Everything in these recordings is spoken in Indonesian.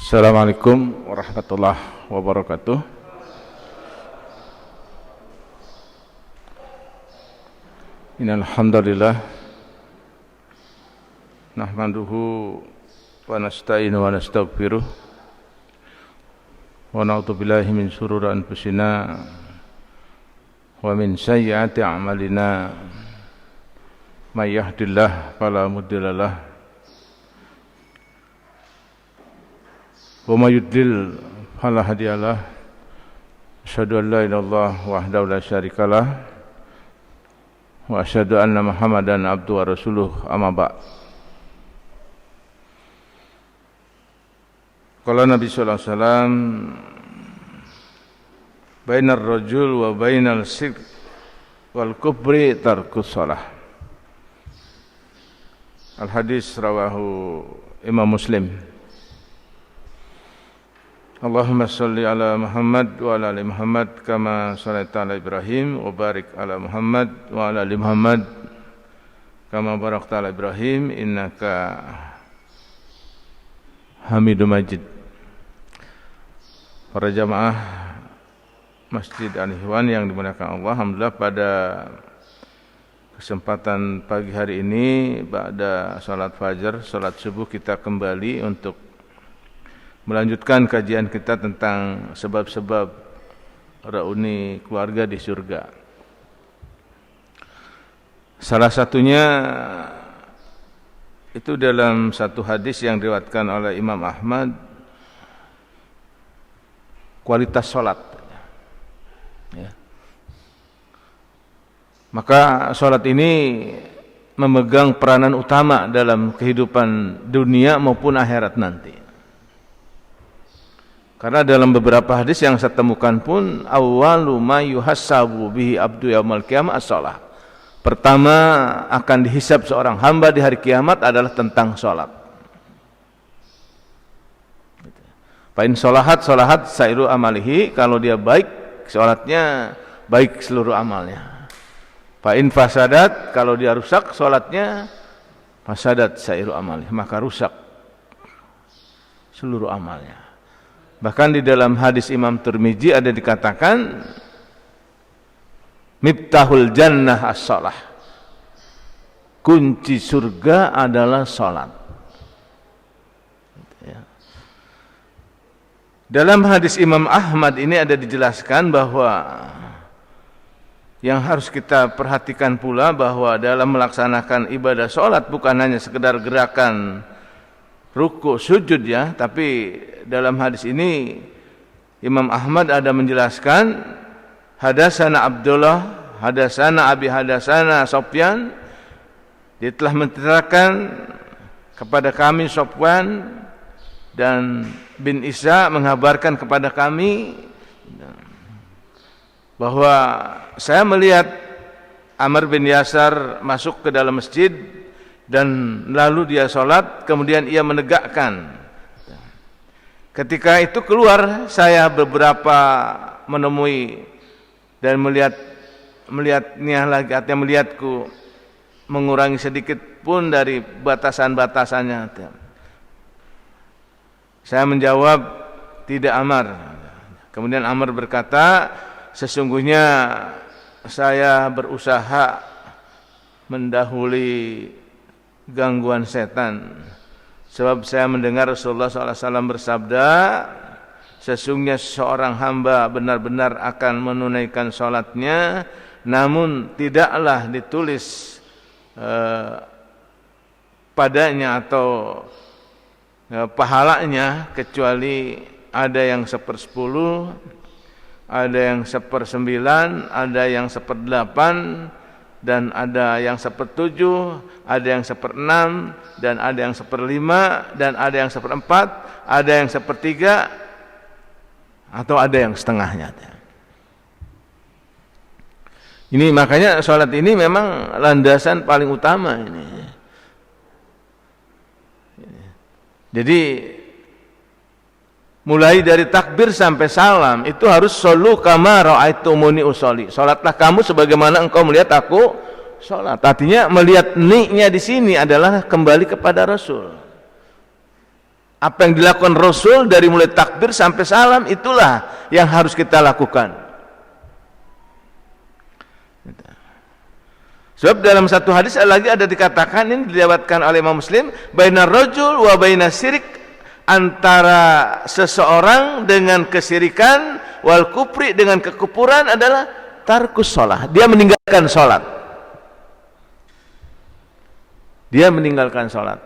Assalamualaikum warahmatullahi wabarakatuh. Innal hamdalillah nahmaduhu wa nasta'inu wa nastaghfiruh wa na'udzu billahi min shururi anfusina wa min sayyiati a'malina. May yahdihillahu fala mudhillalah wa may yudlil fala hadiyalah. Asyhadu an la ilaha illallah wahdahu la syarikalah wa asyhadu anna Muhammadan abduhu wa rasuluh, amma ba'd. Qala Nabi sallallahu alaihi wasallam, bainar rajul wa bainal sirk wal kufri tarkus shalah. Al hadis rawahu Imam Muslim. Allahumma salli ala Muhammad wa ala ali Muhammad kama shallaita ala Ibrahim wa barik ala Muhammad wa ala ali Muhammad kama barakta ala Ibrahim innaka Hamidum Majid. Para jamaah Masjid Al-Ihwan yang dimuliakan Allah, alhamdulillah pada kesempatan pagi hari ini ba'da salat fajar, salat subuh, kita kembali untuk melanjutkan kajian kita tentang sebab-sebab reuni keluarga di surga. Salah satunya itu dalam satu hadis yang diriwayatkan oleh Imam Ahmad, kualitas salat. Ya. Maka salat ini memegang peranan utama dalam kehidupan dunia maupun akhirat nanti. Karena dalam beberapa hadis yang saya temukan pun, awwalu ma yuhassabu bihi abdu yaumil qiyamah as-shalah. Pertama akan dihisab seorang hamba di hari kiamat adalah tentang salat. Fa in sholahat sairu amalihi, kalau dia baik salatnya, baik seluruh amalnya. Fa in fasadat, kalau dia rusak salatnya, fasadat sairu amalihi, maka rusak seluruh amalnya. Bahkan di dalam hadis Imam Tirmidzi ada dikatakan miftahul jannah as-shalah, kunci surga adalah salat. Ya. Dalam hadis Imam Ahmad ini ada dijelaskan bahwa yang harus kita perhatikan pula bahwa dalam melaksanakan ibadah salat bukan hanya sekedar gerakan ruku sujud ya, tapi dalam hadis ini Imam Ahmad ada menjelaskan hadasana Abdullah, hadasana Abi, hadasana Sofyan. Dia telah menceritakan kepada kami Sofwan dan bin Isa mengabarkan kepada kami bahwa saya melihat Amr bin Yasar masuk ke dalam masjid dan lalu dia sholat, kemudian ia menegakkan. Ketika itu keluar, saya beberapa menemui dan melihatnya lagi, artinya melihatku mengurangi sedikit pun dari batasan-batasannya. Saya menjawab, tidak Amr. Kemudian Amr berkata, sesungguhnya saya berusaha mendahului gangguan setan, sebab saya mendengar Rasulullah SAW bersabda, sesungguhnya seorang hamba benar-benar akan menunaikan salatnya, namun tidaklah ditulis padanya atau pahalanya kecuali ada yang 1/10, ada yang 1/9, ada yang 1/8, dan ada yang 1/7, ada yang 1/6, dan ada yang 1/5, dan ada yang 1/4, ada yang 1/3, atau ada yang setengahnya. Ini makanya sholat ini memang landasan paling utama ini. Jadi mulai dari takbir sampai salam itu harus shollu kama ra'aitumuni usolli. Salatlah kamu sebagaimana engkau melihat aku salat. Artinya melihat ni-nya di sini adalah kembali kepada Rasul. Apa yang dilakukan Rasul dari mulai takbir sampai salam, itulah yang harus kita lakukan. Sebab dalam satu hadis lagi ada dikatakan, ini dilewatkan oleh Imam Muslim, bainar rajul wa bainas syirik, antara seseorang dengan kesirikan wal kufri, dengan kekufuran adalah tarkus shalah, dia meninggalkan salat. Dia meninggalkan salat.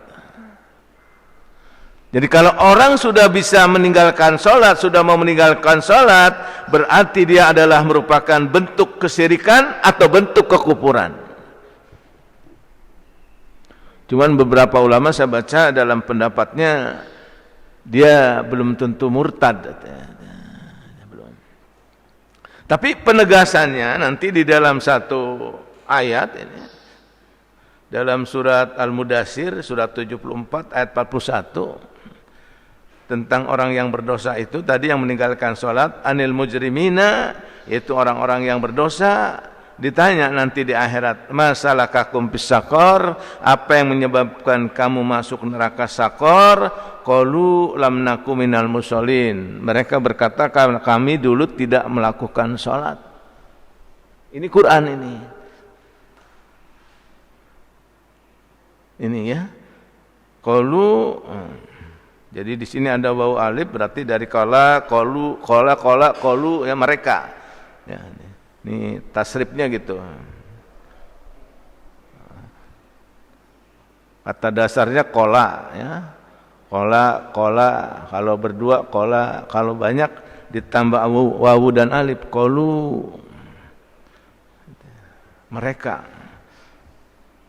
Jadi kalau orang sudah bisa meninggalkan sholat, sudah mau meninggalkan sholat, berarti dia adalah merupakan bentuk kesyirikan atau bentuk kekufuran. Cuman beberapa ulama saya baca dalam pendapatnya, dia belum tentu murtad. Belum. Tapi penegasannya nanti di dalam satu ayat ini, dalam surat Al-Mudaththir, surat 74 ayat 41, tentang orang yang berdosa itu tadi yang meninggalkan sholat, anil mujrimina, yaitu orang-orang yang berdosa, ditanya nanti di akhirat, masalakakum fis saqar, apa yang menyebabkan kamu masuk neraka saqar? Qalu lam naku minal musallin, mereka berkata kami dulu tidak melakukan sholat. Ini Quran ini ya, qalu. Jadi di sini ada wawu alif, berarti dari qala, qalu, qalu ya mereka. Ya, ini tasrifnya gitu. Kata dasarnya qala ya. Qala, kalau berdua qala, kalau banyak ditambah wawu dan alif, qalu. Mereka.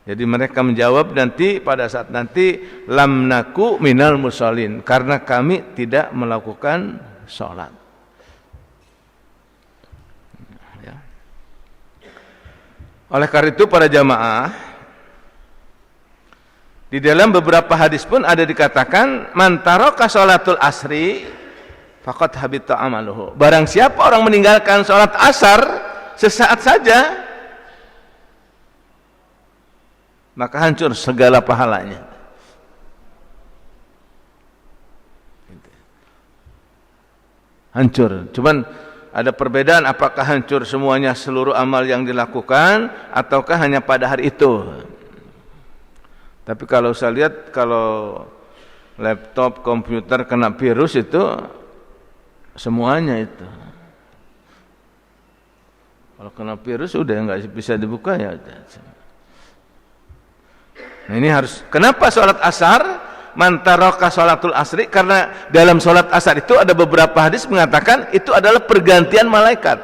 Jadi mereka menjawab nanti pada saat nanti, lam naku minal musallin, karena kami tidak melakukan sholat. Ya. Oleh karena itu para jamaah, di dalam beberapa hadis pun ada dikatakan, man taraka sholatul asri faqad habita amaluhu. Barang siapa orang meninggalkan sholat asar sesaat saja, maka hancur segala pahalanya. Hancur. Cuman ada perbedaan, apakah hancur semuanya seluruh amal yang dilakukan ataukah hanya pada hari itu. Tapi kalau saya lihat, kalau laptop, komputer kena virus itu semuanya itu. Kalau kena virus udah nggak bisa dibuka ya. Nah ini harus. Kenapa sholat asar? Man taraka sholatul asri, karena dalam sholat asar itu ada beberapa hadis mengatakan itu adalah pergantian malaikat.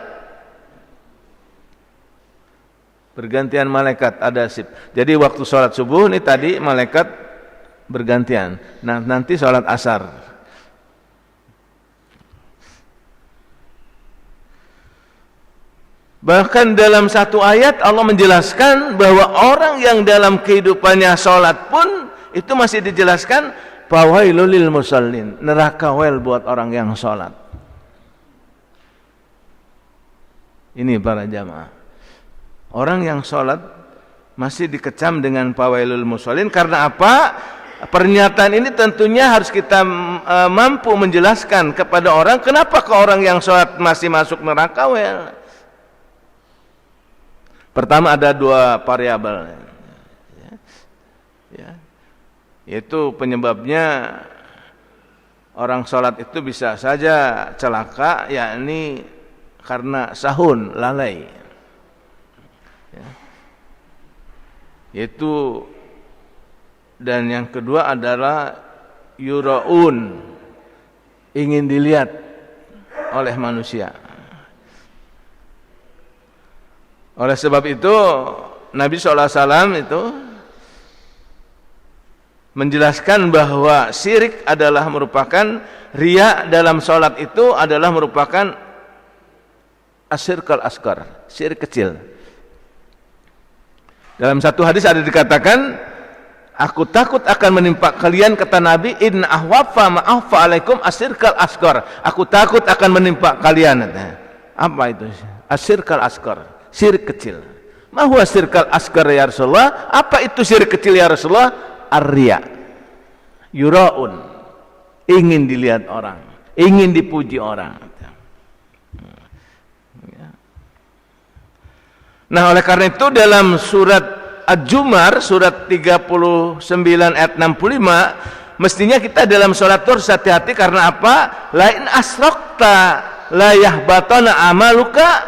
Pergantian malaikat ada sip. Jadi waktu sholat subuh ini tadi malaikat bergantian. Nah nanti sholat asar. Bahkan dalam satu ayat Allah menjelaskan bahwa orang yang dalam kehidupannya sholat pun itu masih dijelaskan, fawailul lil musallin, neraka wel buat orang yang sholat. Ini para jamaah, orang yang sholat masih dikecam dengan fawailul musallin. Karena apa? Pernyataan ini tentunya harus kita mampu menjelaskan kepada orang kenapa ke orang yang sholat masih masuk neraka wel. Pertama ada dua variabel, yaitu penyebabnya orang sholat itu bisa saja celaka, yakni karena sahun, lalai, yaitu, dan yang kedua adalah yuraun, ingin dilihat oleh manusia. Oleh sebab itu Nabi SAW itu menjelaskan bahwa syirik adalah merupakan riya dalam sholat, itu adalah merupakan asyirkal asghar, syirik kecil. Dalam satu hadis ada dikatakan, aku takut akan menimpa kalian, kata Nabi, inna ahwafa ma'ahfa alaikum asyirkal asghar. Aku takut akan menimpa kalian. Apa itu? Asyirkal asghar, syirik kecil. Ma huwa syirkal asghar ya Rasulullah? Apa itu syirik kecil ya Rasulullah? Ar-riya, yuraun, ingin dilihat orang, ingin dipuji orang. Nah, oleh karena itu dalam surat Ad-Zumar surat 39 ayat 65 mestinya kita dalam sholat itu harus hati-hati. Karena apa? Lain asrokta la yahbatana amaluka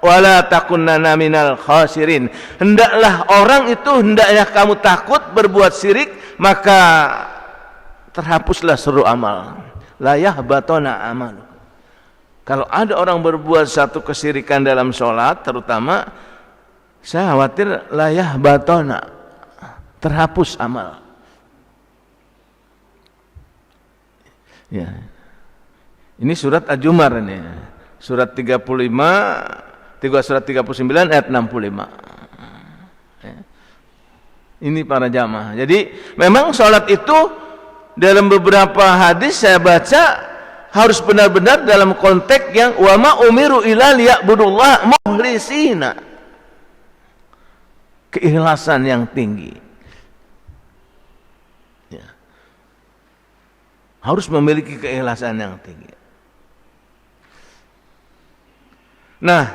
wala takunanna minal khasirin. Hendaklah orang itu, hendaknya kamu takut berbuat syirik, maka terhapuslah seluruh amal. La yahbatana amaluka. Kalau ada orang berbuat satu kesyirikan dalam sholat terutama, saya khawatir layah batona, terhapus amal. Ya. Ini surat Ad-Zumar ini. Surat 39 ayat 65. Ya. Ini para jamaah. Jadi memang sholat itu dalam beberapa hadis saya baca harus benar-benar dalam konteks yang wa ma umiru illa liya'budullah mukhlisina. Keikhlasan yang tinggi, ya. Harus memiliki keikhlasan yang tinggi. Nah,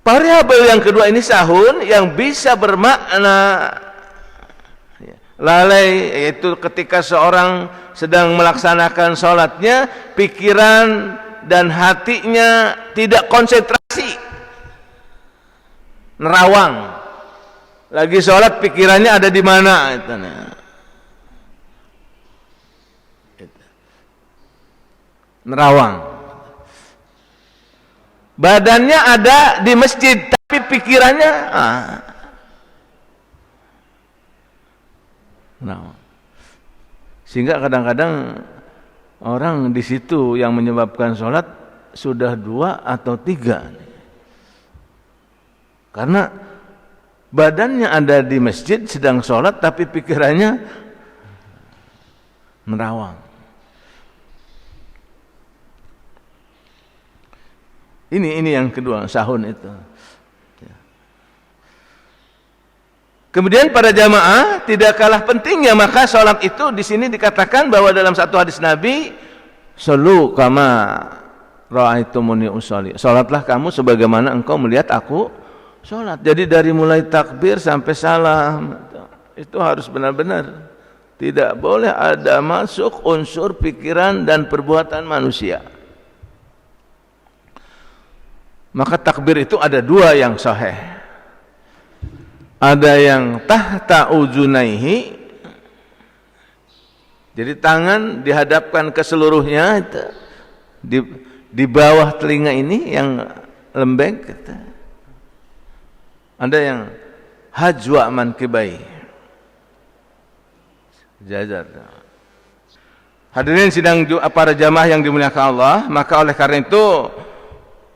variabel yang kedua ini sahun yang bisa bermakna lalai, yaitu ketika seorang sedang melaksanakan sholatnya, pikiran dan hatinya tidak konsentrasi, nerawang. Lagi sholat pikirannya ada di mana? Nerawang. Badannya ada di masjid, tapi pikirannya nerawang. Sehingga kadang-kadang orang di situ yang menyebabkan sholat sudah 2 atau 3. Karena badannya ada di masjid sedang sholat, tapi pikirannya merawang. Ini yang kedua, sahun itu. Kemudian pada jamaah tidak kalah pentingnya, maka sholat itu di sini dikatakan bahwa dalam satu hadis Nabi, "Shollu kama ra'aitumuni usolli." Sholatlah kamu sebagaimana engkau melihat aku sholat. Jadi dari mulai takbir sampai salam itu harus benar-benar, tidak boleh ada masuk unsur pikiran dan perbuatan manusia. Maka takbir itu ada 2 yang sahih. Ada yang tahta uzunaihi, jadi tangan dihadapkan ke seluruhnya, itu di bawah telinga ini yang lembek. Ada yang hajwa mankibai, jajar. Hadirin sidang para jamaah yang dimuliakan Allah, maka oleh karena itu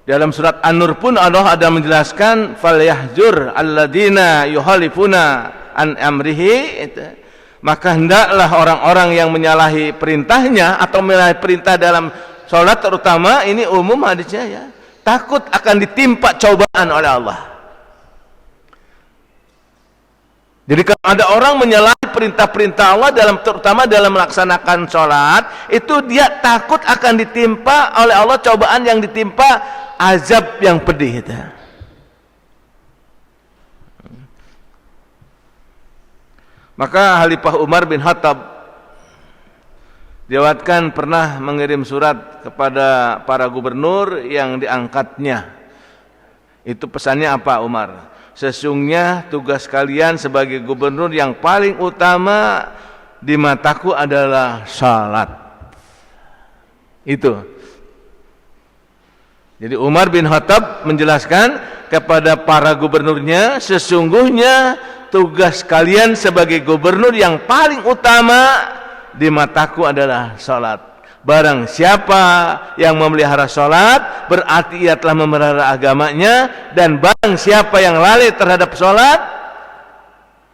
dalam surat An-Nur pun Allah ada menjelaskan falyahjur alladzina yuhalifuna an amrihi, maka hendaklah orang-orang yang menyalahi perintahnya atau menyalahi perintah dalam sholat terutama, ini umum hadisnya ya, takut akan ditimpa cobaan oleh Allah. Jadi kalau ada orang menyalahi perintah-perintah Allah terutama dalam melaksanakan sholat, itu dia takut akan ditimpa oleh Allah cobaan yang ditimpa azab yang pedih itu. Maka Khalifah Umar bin Khattab diwatkan pernah mengirim surat kepada para gubernur yang diangkatnya. Itu pesannya apa Umar? Sesungguhnya tugas kalian sebagai gubernur yang paling utama di mataku adalah salat. Itu. Jadi Umar bin Khattab menjelaskan kepada para gubernurnya, sesungguhnya tugas kalian sebagai gubernur yang paling utama di mataku adalah salat. Barang siapa yang memelihara salat, berarti ia telah memelihara agamanya, dan barang siapa yang lalai terhadap salat,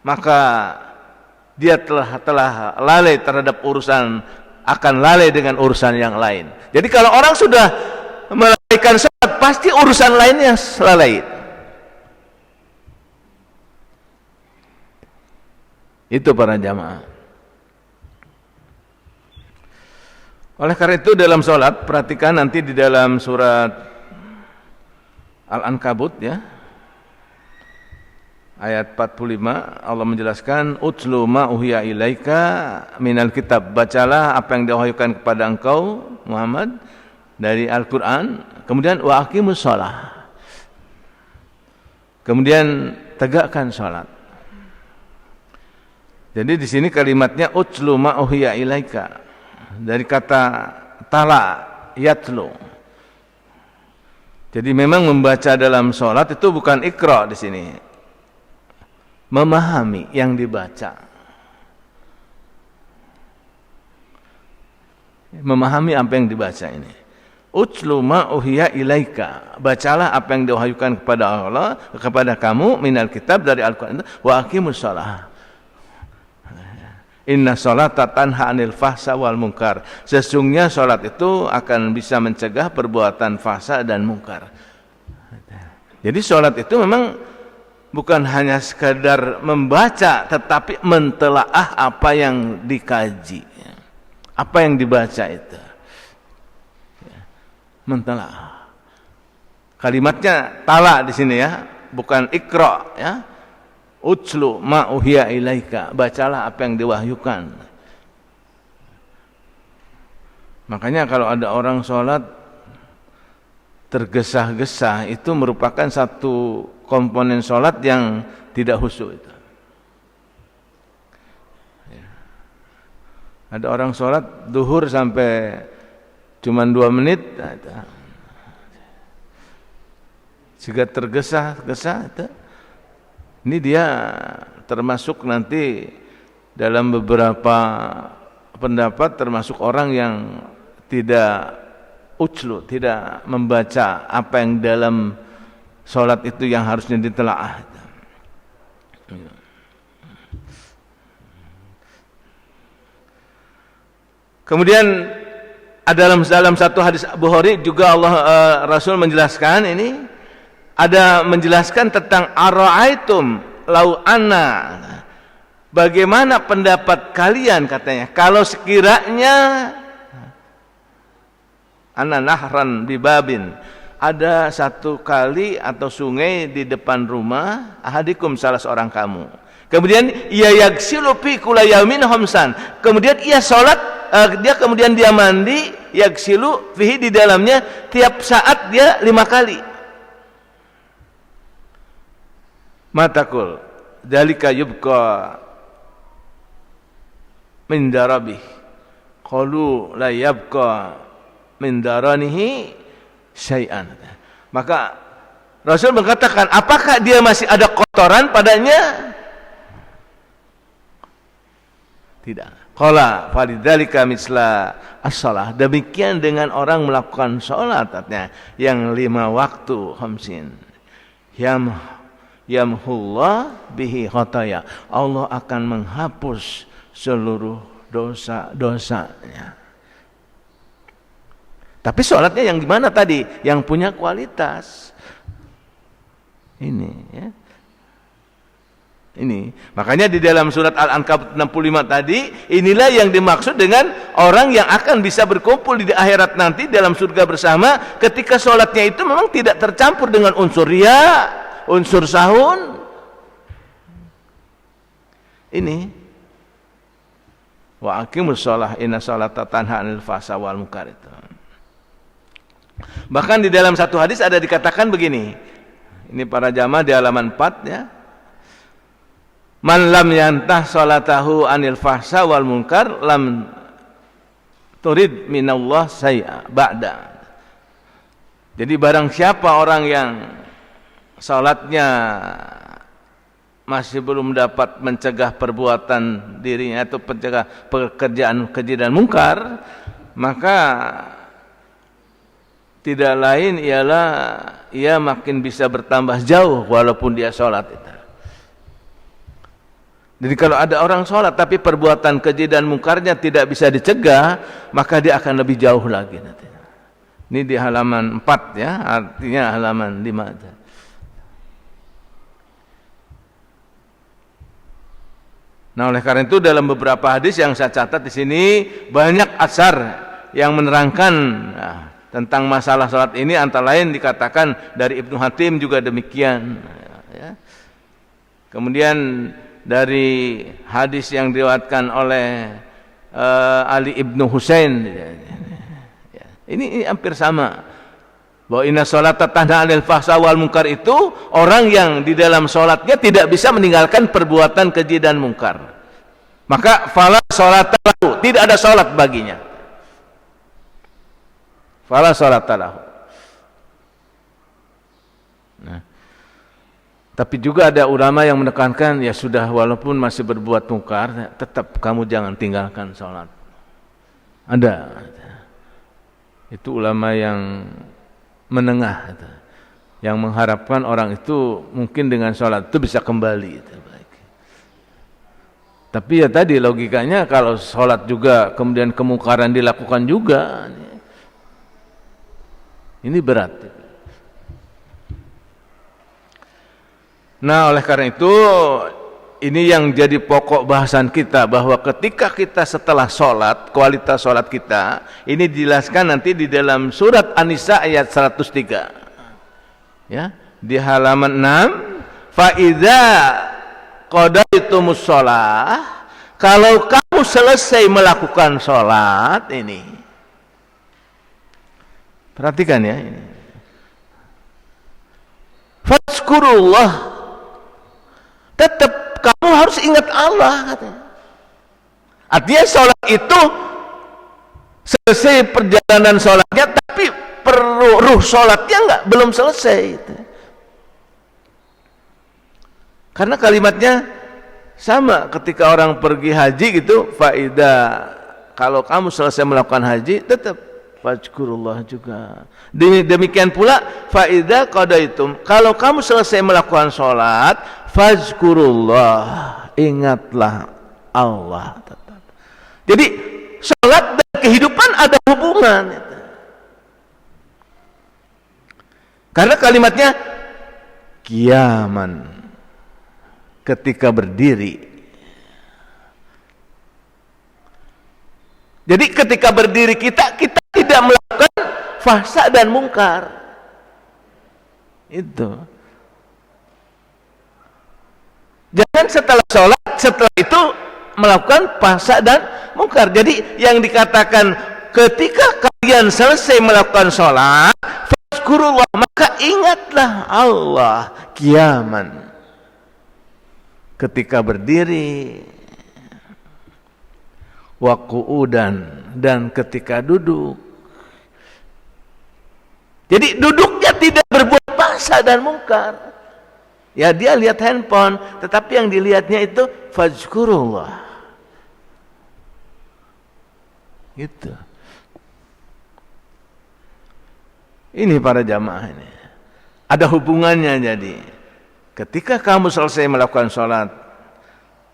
maka dia telah lalai terhadap urusan, akan lalai dengan urusan yang lain. Jadi kalau orang sudah melalaikan salat, pasti urusan lainnya lalai. Itu para jamaah. Oleh karena itu dalam sholat, perhatikan nanti di dalam surat Al-Ankabut ya, ayat 45 Allah menjelaskan utlu ma uhiya ilaika minal kitab, bacalah apa yang diwahyukan kepada engkau Muhammad dari Al-Qur'an, kemudian wa aqimus shalah, kemudian tegakkan salat. Jadi di sini kalimatnya utlu ma uhiya ilaika dari kata tala yatlu. Jadi memang membaca dalam salat itu bukan iqra di sini. Memahami yang dibaca. Memahami apa yang dibaca ini. Utlu ma uhiya ilaika, bacalah apa yang diwahyukan kepada Allah, kepada kamu minal kitab dari Al-Qur'an, wa aqimus shalah. Inna sholata tanha anil fahsya wal munkar. Sesungguhnya salat itu akan bisa mencegah perbuatan fahsya dan munkar. Jadi salat itu memang bukan hanya sekadar membaca, tetapi mentelaah apa yang dikaji, apa yang dibaca itu. Mentelaah. Kalimatnya tala di sini ya, bukan ikra ya. Utlu ma uhiya ilaika, bacalah apa yang diwahyukan. Makanya kalau ada orang sholat tergesa-gesa, itu merupakan satu komponen sholat yang tidak khusyuk itu. Ada orang sholat duhur sampai cuman 2 menit, jika tergesa-gesa itu, ini dia termasuk nanti dalam beberapa pendapat termasuk orang yang tidak uclu, tidak membaca apa yang dalam sholat itu yang harusnya ditelaah. Kemudian dalam satu hadis Bukhari juga Rasul menjelaskan ini, ada menjelaskan tentang ara'aitum lau anna, bagaimana pendapat kalian katanya kalau sekiranya anna nahran bibabin, ada satu kali atau sungai di depan rumah ahadikum, salah seorang kamu, kemudian ia yaghsilu fi kulli yaumin khamsan, kemudian ia salat, kemudian dia mandi, yaghsilu fihi, di dalamnya tiap saat dia 5 kali. Matakul dalika yubqa min darabih, qalu la yabqa min daranihi syai'an. Maka Rasul mengatakan, apakah dia masih ada kotoran padanya? Tidak. Qala falidzalika misla as-shalah, demikian dengan orang melakukan salat artinya yang 5 waktu khamsin, yamhullah bihi khataya, Allah akan menghapus seluruh dosa-dosanya. Tapi sholatnya yang gimana tadi? Yang punya kualitas. Ini ya. Ini. Makanya di dalam surat Al-Ankabut 65 tadi, inilah yang dimaksud dengan orang yang akan bisa berkumpul di akhirat nanti dalam surga bersama, ketika sholatnya itu memang tidak tercampur dengan unsur riya, unsur sahun. Ini wa aqimus shalah inna sholata tanha 'anil fahsya wal munkar itu. Bahkan di dalam satu hadis ada dikatakan begini. Ini para jamaah di halaman 4 ya. Man lam yantah sholatahu 'anil fahsya wal munkar lam turid minallah syai'a ba'da. Jadi barang siapa orang yang salatnya masih belum dapat mencegah perbuatan dirinya atau mencegah pekerjaan keji dan mungkar, maka tidak lain ialah ia makin bisa bertambah jauh walaupun dia sholat itu. Jadi kalau ada orang sholat tapi perbuatan keji dan mungkarnya tidak bisa dicegah, maka dia akan lebih jauh lagi nanti. Ini di halaman 4 ya, artinya halaman 5 aja. Nah, oleh karena itu dalam beberapa hadis yang saya catat di sini banyak asar yang menerangkan tentang masalah salat ini antara lain dikatakan dari Ibnu Hatim juga demikian. Ya. Kemudian dari hadis yang diriwayatkan oleh Ali ibnu Husain, ya. Ini hampir sama. Bahwa inna sholata tanha 'anil fahsya wal munkar itu orang yang di dalam sholatnya tidak bisa meninggalkan perbuatan keji dan mungkar. Maka fala sholata lahu, tidak ada sholat baginya. Fala sholata lahu. Nah, tapi juga ada ulama yang menekankan ya sudah walaupun masih berbuat mungkar tetap kamu jangan tinggalkan sholat. Ada. Itu ulama yang menengah yang mengharapkan orang itu mungkin dengan sholat itu bisa kembali. Tapi ya tadi logikanya kalau sholat juga kemudian kemungkaran dilakukan juga, ini berat. Nah, oleh karena itu ini yang jadi pokok bahasan kita, bahwa ketika kita setelah sholat, kualitas sholat kita ini dijelaskan nanti di dalam surat An-Nisa ayat 103 ya, di halaman 6. Fa idza qadaitumus shalah, kalau kamu selesai melakukan sholat ini, perhatikan ya ini, fazkurullah, tetap kamu harus ingat Allah, katanya. Artinya sholat itu selesai perjalanan sholatnya, tapi ruh sholatnya belum selesai. Karena kalimatnya sama ketika orang pergi haji gitu, faida, kalau kamu selesai melakukan haji tetap fazkurullah juga. Demikian pula faida qadaitum, kalau kamu selesai melakukan sholat fazkurullah, ingatlah Allah tetap. Jadi sholat dan kehidupan ada hubungan. Karena kalimatnya qiyaman, ketika berdiri. Jadi ketika berdiri kita tidak melakukan fahsya dan mungkar. Itu. Jangan setelah sholat, setelah itu melakukan fahsya dan mungkar. Jadi yang dikatakan ketika kalian selesai melakukan sholat, fazkurullah, maka ingatlah Allah qiyaman, ketika berdiri, wa qu'udan, dan ketika duduk. Jadi duduknya tidak berbuat fahsya dan mungkar. Ya dia lihat handphone, tetapi yang dilihatnya itu fazkurullah. Gitu. Ini para jamaah ini. Ada hubungannya jadi. Ketika kamu selesai melakukan sholat,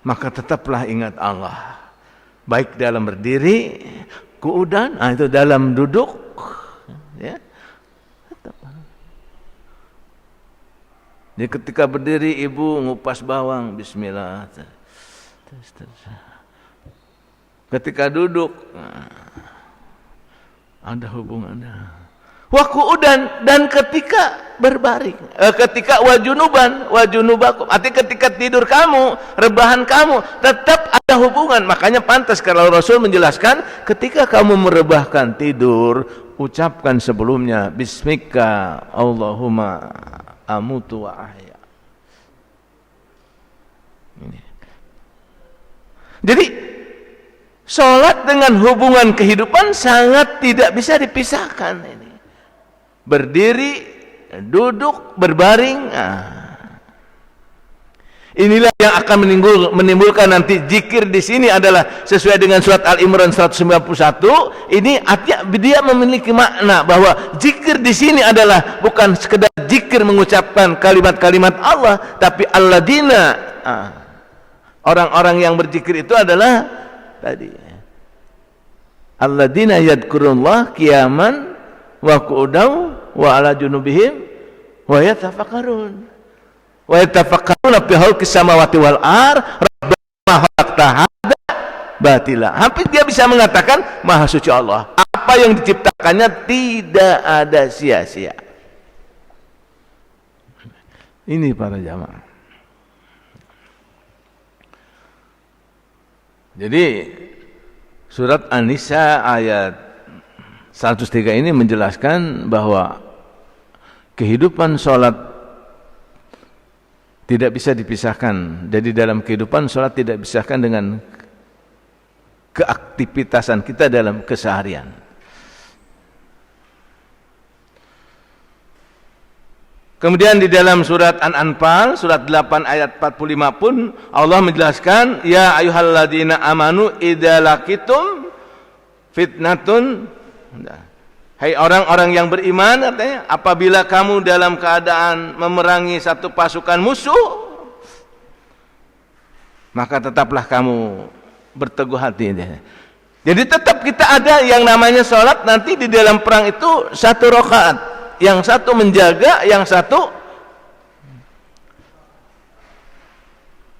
maka tetaplah ingat Allah. Baik dalam berdiri, qu'udan, itu dalam duduk, ya. Jadi ketika berdiri ibu ngupas bawang, bismillah. Ketika duduk, ada hubungannya. Wa qu'udan, dan ketika berbaring, ketika wajunubakum, artinya ketika tidur kamu, rebahan kamu, tetap ada hubungan. Makanya pantas kalau Rasul menjelaskan, ketika kamu merebahkan tidur, ucapkan sebelumnya bismika Allahumma amutu wa ahya. Ini. Jadi sholat dengan hubungan kehidupan sangat tidak bisa dipisahkan ini. Berdiri, duduk, berbaring. Inilah yang akan menimbulkan nanti zikir di sini adalah sesuai dengan surat Al-Imran 191. Ini artinya dia memiliki makna bahwa zikir di sini adalah bukan sekedar zikir mengucapkan kalimat-kalimat Allah, tapi alladzina, orang-orang yang berzikir itu adalah tadi alladzina yadhkurullah qiyaman wa qu'udan wa ala junubihim wa yatafakkarun fi khalqis samawati wal ard rabbana khalaqta hadza batila. Hampir dia bisa mengatakan maha suci Allah, apa apa yang diciptakannya tidak ada sia-sia. Ini para jamaah. Jadi surat An-Nisa ayat 103 ini menjelaskan bahwa kehidupan sholat tidak bisa dipisahkan. Jadi dalam kehidupan sholat tidak dipisahkan dengan keaktivitasan kita dalam keseharian. Kemudian di dalam surat An-Anfal, surat 8 ayat 45 pun Allah menjelaskan, ya ayyuhalladzina amanu idza laqitum fitnatun. Hai orang-orang yang beriman, artinya apabila kamu dalam keadaan memerangi satu pasukan musuh, maka tetaplah kamu berteguh hati. Jadi tetap kita ada yang namanya sholat, nanti di dalam perang itu 1 rakaat. Yang satu menjaga, yang satu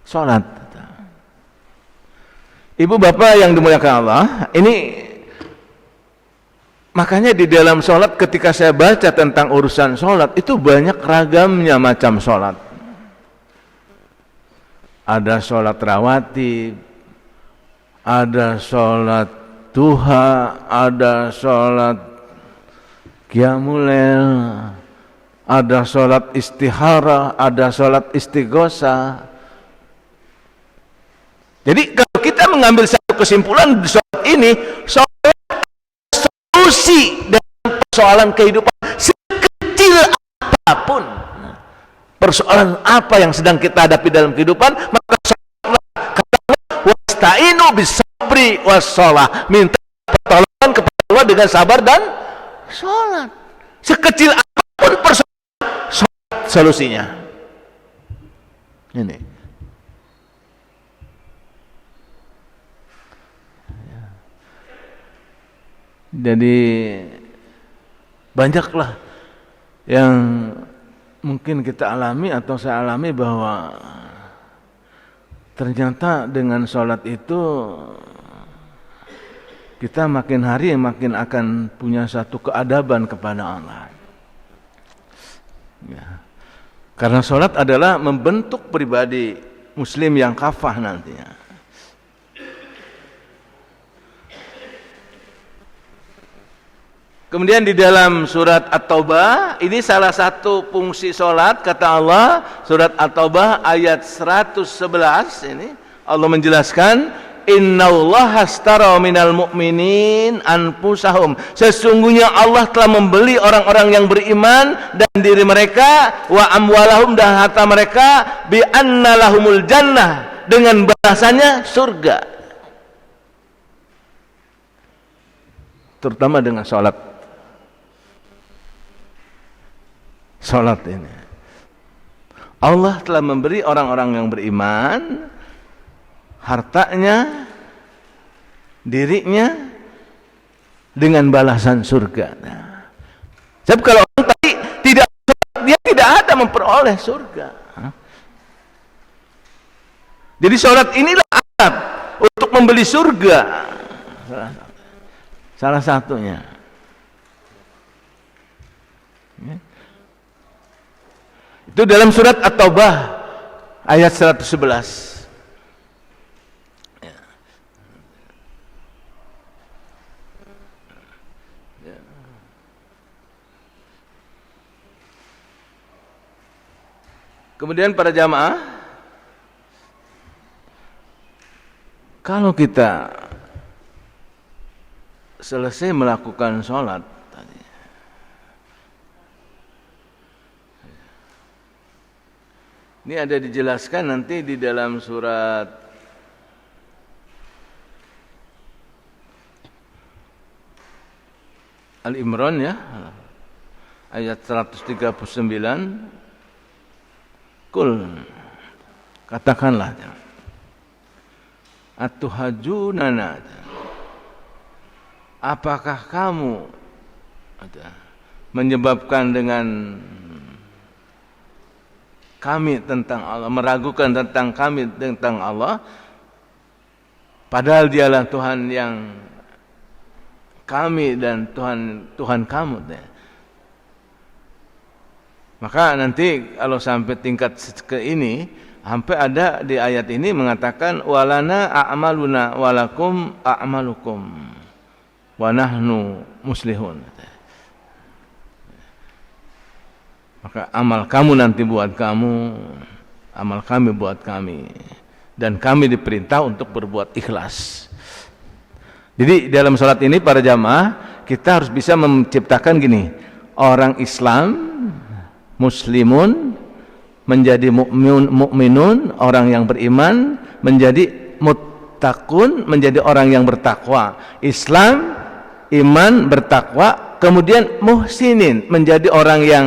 sholat. Ibu bapak yang dimuliakan Allah, ini makanya di dalam sholat ketika saya baca tentang urusan sholat, itu banyak ragamnya macam sholat. Ada sholat rawatib, ada sholat duha, ada sholat qiyamul lail, ada sholat istihara, ada sholat istighosah. Jadi kalau kita mengambil satu kesimpulan di sholat ini, sholat solusi dalam persoalan kehidupan sekecil apapun. Persoalan apa yang sedang kita hadapi dalam kehidupan, maka sholatlah. Katakan wasta'inu bisabri wassholah, minta pertolongan kepada Allah dengan sabar dan sholat. Sekecil apapun persoalan, sholat solusinya. Ini. Jadi banyaklah yang mungkin kita alami atau saya alami bahwa ternyata dengan sholat itu kita makin hari makin akan punya satu keadaban kepada Allah. Ya. Karena sholat adalah membentuk pribadi muslim yang kafah nantinya. Kemudian di dalam surat At-Taubah, ini salah satu fungsi sholat, kata Allah, surat At-Taubah ayat 111 ini, Allah menjelaskan, innallaha ashtara minal mu'minin anfusahum, sesungguhnya Allah telah membeli orang-orang yang beriman dan diri mereka, wa amwalahum, dan harta mereka, bi anna lahumul jannah, dengan balasannya surga. Terutama dengan sholat. Sholat ini, Allah telah memberi orang-orang yang beriman hartanya, dirinya, dengan balasan surga. Nah, sebab kalau orang tadi tidak sholat, dia tidak ada memperoleh surga. Jadi sholat inilah alat untuk membeli surga, salah satunya. Itu dalam surat At-Taubah ayat 111. Kemudian para jamaah, kalau kita selesai melakukan sholat, ini ada dijelaskan nanti di dalam surat Al-Imran ya, ayat 139. Kul, katakanlah, atuhajunana, apakah kamu menyebabkan dengan kami tentang Allah, meragukan tentang kami tentang Allah, padahal dialah Tuhan yang kami dan Tuhan kamu. Maka nanti kalau sampai tingkat ke ini, sampai ada di ayat ini mengatakan walana a'maluna walakum a'malukum wa nahnu muslihun. Maka amal kamu nanti buat kamu, amal kami buat kami, dan kami diperintah untuk berbuat ikhlas. Jadi dalam salat ini para jamaah kita harus bisa menciptakan gini, orang Islam muslimun menjadi mukminun, orang yang beriman menjadi muttaqun, menjadi orang yang bertakwa. Islam, iman, bertakwa, kemudian muhsinin, menjadi orang yang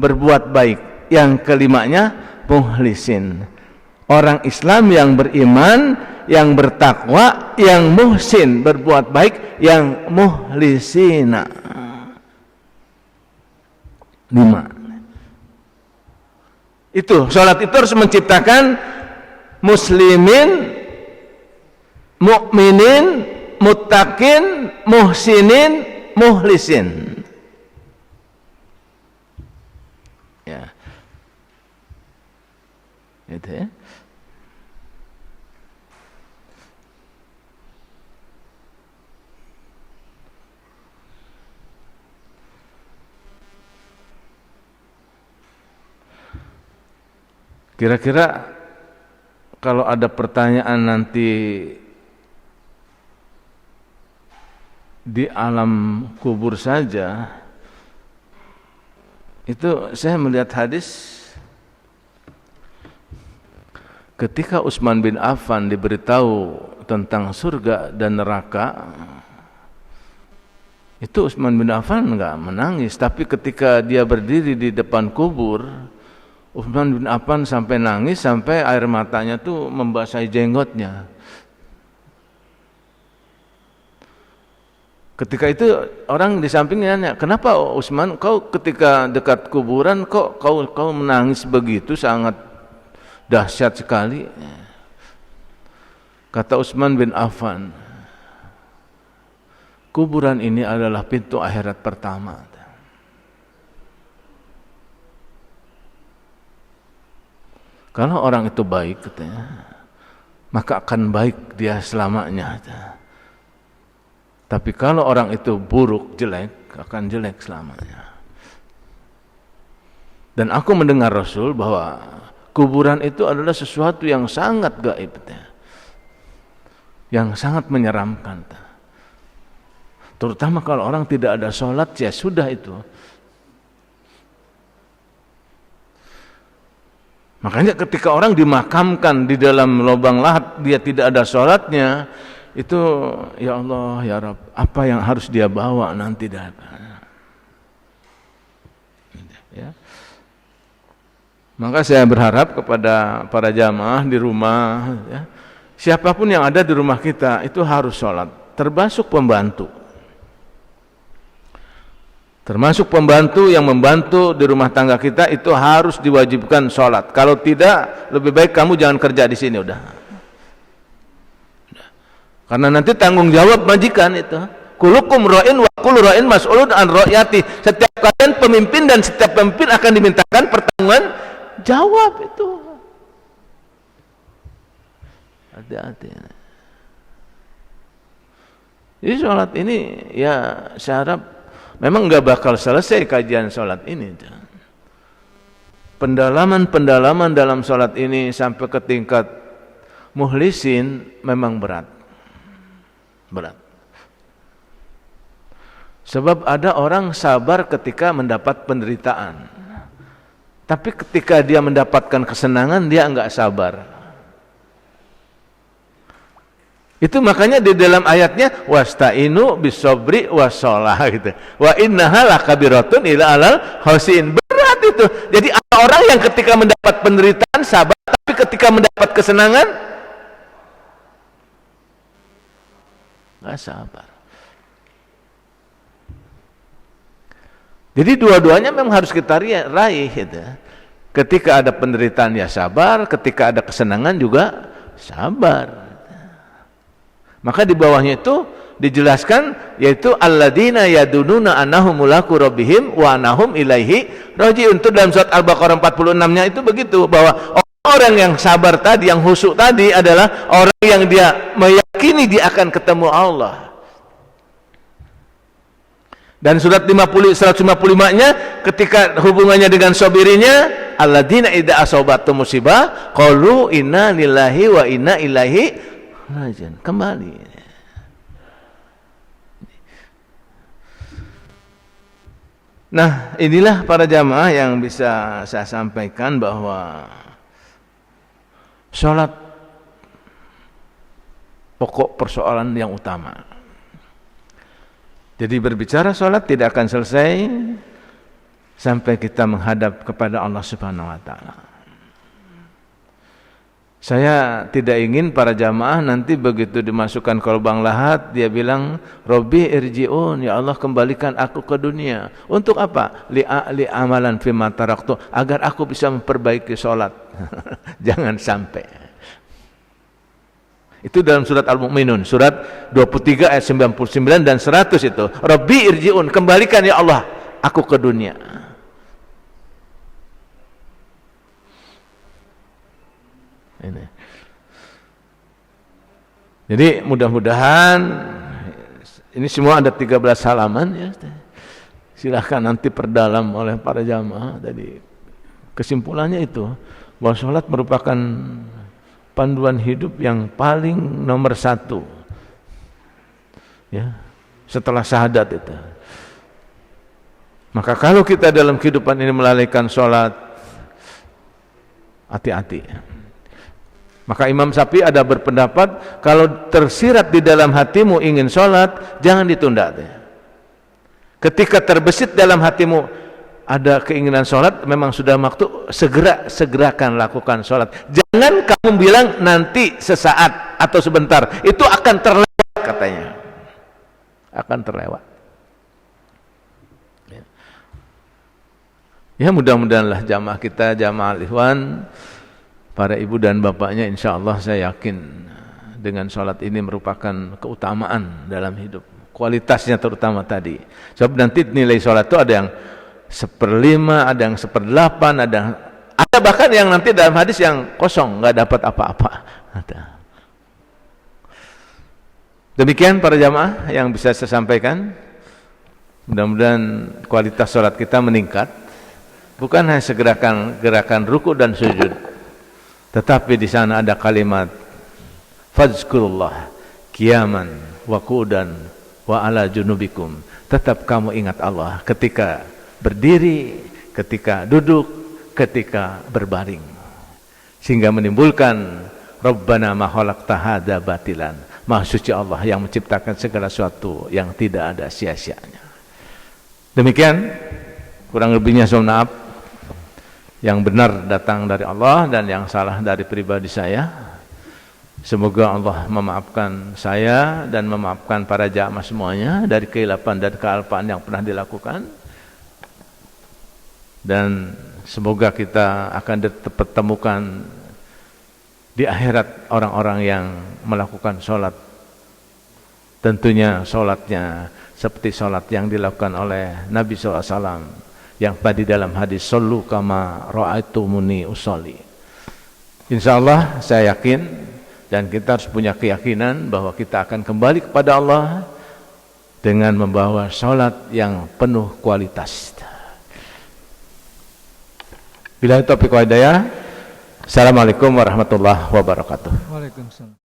berbuat baik. Yang kelimanya mukhlisin. Orang Islam yang beriman, yang bertakwa, yang muhsin, berbuat baik, yang mukhlisina. 5. Itu salat itu harus menciptakan muslimin, mukminin, muttaqin, muhsinin, mukhlisin. Ya. Itu ya. Kira-kira kalau ada pertanyaan nanti di alam kubur saja, itu saya melihat hadis ketika Utsman bin Affan diberitahu tentang surga dan neraka, itu Utsman bin Affan enggak menangis, tapi ketika dia berdiri di depan kubur, Utsman bin Affan sampai nangis, sampai air matanya tuh membasahi jenggotnya. Ketika itu orang di sampingnya nanya, kenapa Utsman, kau ketika dekat kuburan kok kau menangis begitu, sangat dahsyat sekali. Kata Utsman bin Affan, kuburan ini adalah pintu akhirat pertama. Kalau orang itu baik, katanya, maka akan baik dia selamanya. Tapi kalau orang itu buruk, jelek, akan jelek selamanya. Dan aku mendengar Rasul bahwa kuburan itu adalah sesuatu yang sangat gaib, yang sangat menyeramkan. Terutama kalau orang tidak ada sholat, ya sudah itu. Makanya ketika orang dimakamkan di dalam lubang lahat, dia tidak ada sholatnya, itu ya Allah, ya Rabb, apa yang harus dia bawa nanti dah. Ya. Maka saya berharap kepada para jamaah di rumah, ya, siapapun yang ada di rumah kita itu harus sholat, termasuk pembantu. Termasuk pembantu yang membantu di rumah tangga kita itu harus diwajibkan sholat. Kalau tidak, lebih baik kamu jangan kerja di sini, udah. Karena nanti tanggung jawab majikan itu. Kulukum ra'in wa kullu ra'in mas'ulun an ra'yati. Setiap kalian pemimpin dan setiap pemimpin akan dimintakan pertanggungan jawab itu. Hati-hati. Jadi sholat ini ya saya harap memang nggak bakal selesai kajian sholat ini. Pendalaman-pendalaman dalam sholat ini sampai ke tingkat mukhlisin memang berat. Sebab ada orang sabar ketika mendapat penderitaan, tapi ketika dia mendapatkan kesenangan dia enggak sabar. Itu makanya di dalam ayatnya wasta'inu bisobri wassalah gitu. Wa innaha lakabiratun ila alal khosin. Berat itu. Jadi ada orang yang ketika mendapat penderitaan sabar, tapi ketika mendapat kesenangan enggak sabar. Jadi dua-duanya memang harus kita raih gitu. Ketika ada penderitaan ya sabar, ketika ada kesenangan juga sabar. Maka di bawahnya itu dijelaskan, yaitu alladzina yadununa annahum mulaku rabbihim wa annahum ilaihi raji'un. Itu dalam surat Al-Baqarah 46-nya itu begitu, bahwa orang yang sabar tadi, yang khusyuk tadi adalah orang yang dia meyakini dia akan ketemu Allah. Dan surat 155-nya ketika hubungannya dengan sabirinya, alladzina idza asabatum musibah qalu inna lillahi wa inna ilaihi raji'un. Kembali. Nah, inilah para jamaah yang bisa saya sampaikan, bahwa sholat pokok persoalan yang utama. Jadi berbicara sholat tidak akan selesai sampai kita menghadap kepada Allah Subhanahu wa Ta'ala. Saya tidak ingin para jamaah nanti begitu dimasukkan ke lubang lahat, dia bilang, Robbi irji'un, ya Allah kembalikan aku ke dunia. Untuk apa? Li'a'li amalan fima taraktu, agar aku bisa memperbaiki sholat. Jangan sampai. Itu dalam surat Al-Mu'minun, surat 23 ayat 99 dan 100 itu. Robbi irji'un, kembalikan ya Allah aku ke dunia. Ini. Jadi mudah-mudahan ini semua ada 13 halaman ya. Silahkan nanti perdalam oleh para jamaah. Jadi kesimpulannya itu, bahwa sholat merupakan panduan hidup yang paling nomor 1 ya, setelah syahadat itu. Maka kalau kita dalam kehidupan ini melalaikan sholat, hati-hati. Maka Imam Syafi'i ada berpendapat, kalau tersirat di dalam hatimu ingin sholat, jangan ditunda. Ketika terbesit dalam hatimu ada keinginan sholat, memang sudah waktu, segerakan lakukan sholat. Jangan kamu bilang nanti sesaat atau sebentar, itu akan terlewat katanya. Akan terlewat. Ya mudah-mudahanlah jamaah kita, jamaah al-ikhwan, para ibu dan bapaknya, insya Allah saya yakin dengan sholat ini merupakan keutamaan dalam hidup. Kualitasnya terutama tadi. Sebab nanti nilai sholat itu ada yang 1/5, ada yang 1/8, ada bahkan yang nanti dalam hadis yang kosong, nggak dapat apa-apa. Demikian para jamaah yang bisa saya sampaikan. Mudah-mudahan kualitas sholat kita meningkat. Bukan hanya gerakan ruku dan sujud, tetapi di sana ada kalimat fadzkurullah qiyaman wa qu'udan wa ala junubikum. Tetap kamu ingat Allah ketika berdiri, ketika duduk, ketika berbaring, sehingga menimbulkan Rabbana ma khalaqta hadza batilan. Maha suci Allah yang menciptakan segala sesuatu yang tidak ada sia-sianya. Demikian kurang lebihnya, mohon maaf. Yang benar datang dari Allah dan yang salah dari pribadi saya. Semoga Allah memaafkan saya dan memaafkan para jamaah semuanya dari kehilapan dan kealpaan yang pernah dilakukan. Dan semoga kita akan dipertemukan di akhirat orang-orang yang melakukan sholat. Tentunya sholatnya seperti sholat yang dilakukan oleh Nabi SAW. Yang tadi dalam hadis sallu kama ra'aitumuni usolli. Insyaallah saya yakin dan kita harus punya keyakinan bahwa kita akan kembali kepada Allah dengan membawa salat yang penuh kualitas. Billahi taufiq wal hidayah. Assalamualaikum warahmatullahi wabarakatuh. Waalaikumsalam.